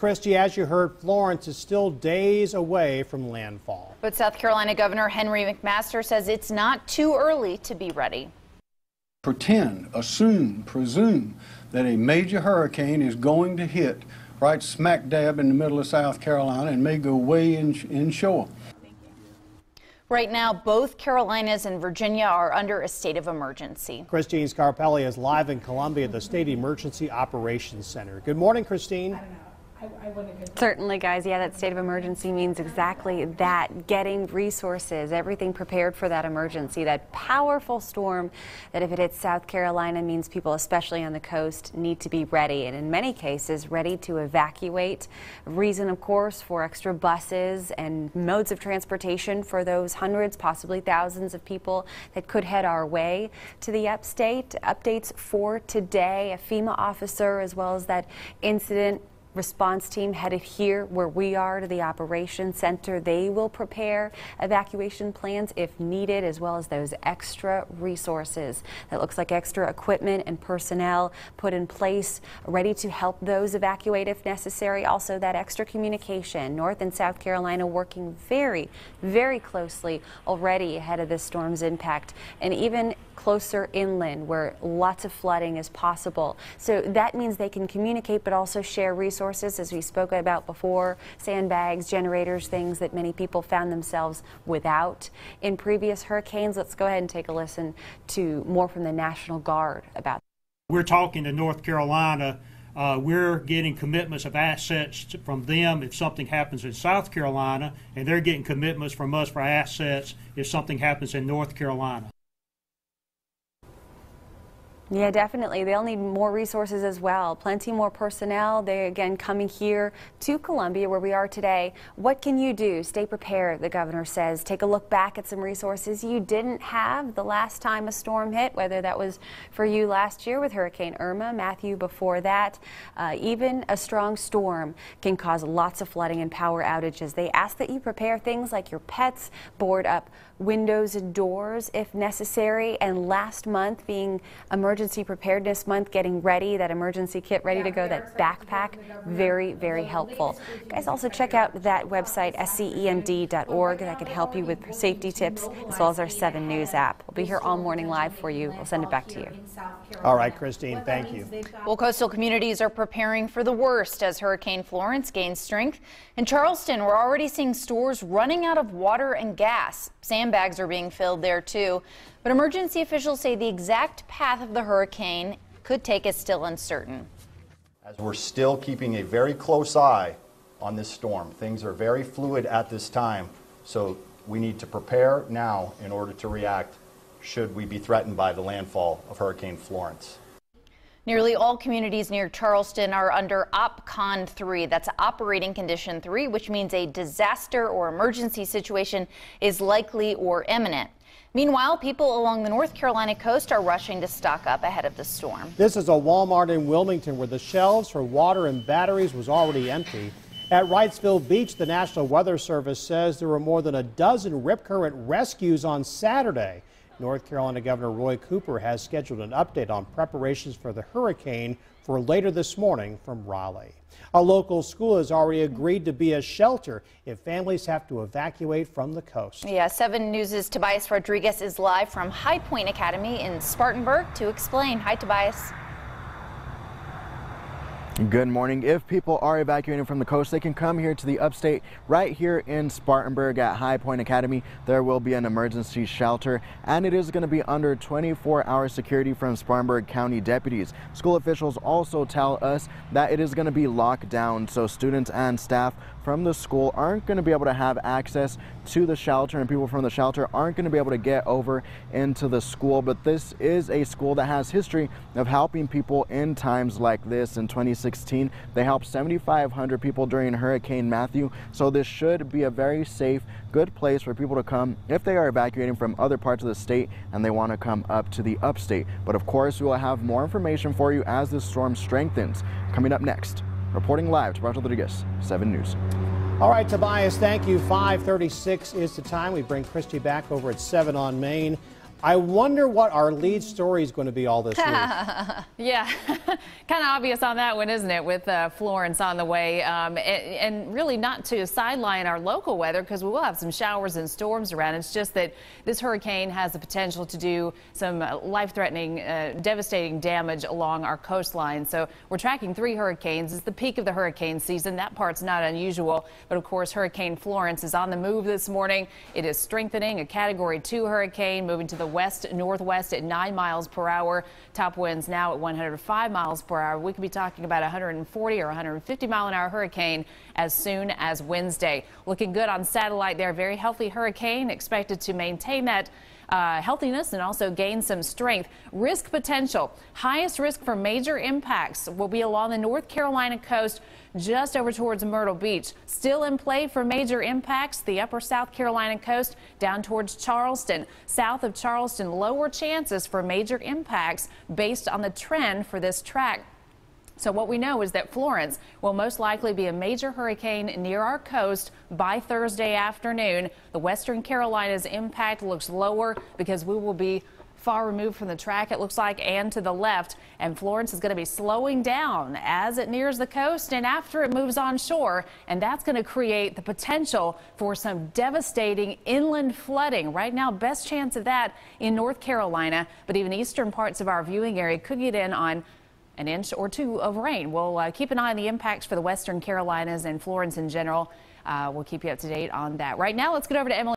Christy, as you heard, Florence is still days away from landfall. But South Carolina Governor Henry McMaster says it's not too early to be ready. Pretend, assume, presume that a major hurricane is going to hit right smack dab in the middle of South Carolina and may go way inshore. Right now, both Carolinas and Virginia are under a state of emergency. Christine Scarpelli is live in Columbia at the State Emergency Operations Center. Good morning, Christine. Certainly, guys. Yeah, that state of emergency means exactly that, getting resources, everything prepared for that emergency, that powerful storm that if it hits South Carolina means people, especially on the coast, need to be ready, and in many cases ready to evacuate. Reason, of course, for extra buses and modes of transportation for those hundreds, possibly thousands of people that could head our way to the upstate. Updates for today, a FEMA officer as well as that incident response team headed here where we are to the operations center. They will prepare evacuation plans if needed, as well as those extra resources. That looks like extra equipment and personnel put in place, ready to help those evacuate if necessary. Also, that extra communication. North and South Carolina working very, very closely already ahead of this storm's impact, and even closer inland where lots of flooding is possible. So that means they can communicate but also share resources, as we spoke about before, sandbags, generators, things that many people found themselves without in previous hurricanes. Let's go ahead and take a listen to more from the National Guard about that. We're talking to North Carolina. We're getting commitments of assets from them if something happens in South Carolina, and they're getting commitments from us for assets if something happens in North Carolina. Yeah, definitely. They'll need more resources as well. Plenty more personnel. They again coming here to Columbia where we are today. What can you do? Stay prepared, the governor says. Take a look back at some resources you didn't have the last time a storm hit, whether that was for you last year with Hurricane Irma, Matthew before that. Even a strong storm can cause lots of flooding and power outages. They ask that you prepare things like your pets, board up windows and doors if necessary. And last month being Emergency Preparedness Month, getting ready, that emergency kit ready to go, that backpack, very, very helpful. Guys, also check out that website, scemd.org. That can help you with safety tips, as well as our 7 News app. We'll be here all morning live for you. We'll send it back to you. All right, Christine, thank you. Well, coastal communities are preparing for the worst as Hurricane Florence gains strength. In Charleston, we're already seeing stores running out of water and gas. Sandbags are being filled there too. But emergency officials say the exact path of the hurricane could take is still uncertain. As we're still keeping a very close eye on this storm. Things are very fluid at this time, so we need to prepare now in order to react should we be threatened by the landfall of Hurricane Florence. Nearly all communities near Charleston are under OPCON 3. That's Operating Condition 3, which means a disaster or emergency situation is likely or imminent. Meanwhile, people along the North Carolina coast are rushing to stock up ahead of the storm. This is a Walmart in Wilmington where the shelves for water and batteries was already empty. At Wrightsville Beach, the National Weather Service says there were more than a dozen rip current rescues on Saturday. North Carolina Governor Roy Cooper has scheduled an update on preparations for the hurricane for later this morning from Raleigh. A local school has already agreed to be a shelter if families have to evacuate from the coast. Yeah, 7 News' Tobias Rodriguez is live from High Point Academy in Spartanburg to explain. Hi, Tobias. Good morning. If people are evacuating from the coast, they can come here to the upstate right here in Spartanburg at High Point Academy. There will be an emergency shelter, and it is going to be under 24-hour security from Spartanburg County deputies. School officials also tell us that it is going to be locked down, so students and staff from the school aren't going to be able to have access to the shelter, and people from the shelter aren't going to be able to get over into the school. But this is a school that has history of helping people in times like this. In 2016, they helped 7,500 people during Hurricane Matthew, so this should be a very safe, good place for people to come if they are evacuating from other parts of the state and they want to come up to the upstate. But of course, we will have more information for you as this storm strengthens. Coming up next, reporting live to Rodriguez, 7 News. All right, Tobias, thank you. 5:36 is the time. We bring Christy back over at 7 on Main. I wonder what our lead story is going to be all this week. Yeah, kind of obvious on that one, isn't it, with Florence on the way. And really not to sideline our local weather, because we will have some showers and storms around. It's just that this hurricane has the potential to do some life-threatening, devastating damage along our coastline. So we're tracking 3 hurricanes. It's the peak of the hurricane season. That part's not unusual. But of course, Hurricane Florence is on the move this morning. It is strengthening, a Category 2 hurricane, moving to the west-northwest at 9 miles per hour. Top winds now at 105 miles per hour. We could be talking about 140 or 150 mile an hour hurricane as soon as Wednesday. Looking good on satellite there. Very healthy hurricane, expected to maintain that healthiness and also gain some strength. Risk potential. Highest risk for major impacts will be along the North Carolina coast, just over towards Myrtle Beach. Still in play for major impacts, the upper South Carolina coast down towards Charleston. South of Charleston, lower chances for major impacts based on the trend for this track. So what we know is that Florence will most likely be a major hurricane near our coast by Thursday afternoon. The Western Carolinas impact looks lower because we will be far removed from the track, it looks like, and to the left. And Florence is going to be slowing down as it nears the coast and after it moves on shore. And that's going to create the potential for some devastating inland flooding. Right now, best chance of that in North Carolina, but even eastern parts of our viewing area could get in on an inch or 2 of rain. We'll keep an eye on the impacts for the Western Carolinas and Florence in general. We'll keep you up to date on that. Right now, let's get over to Emily.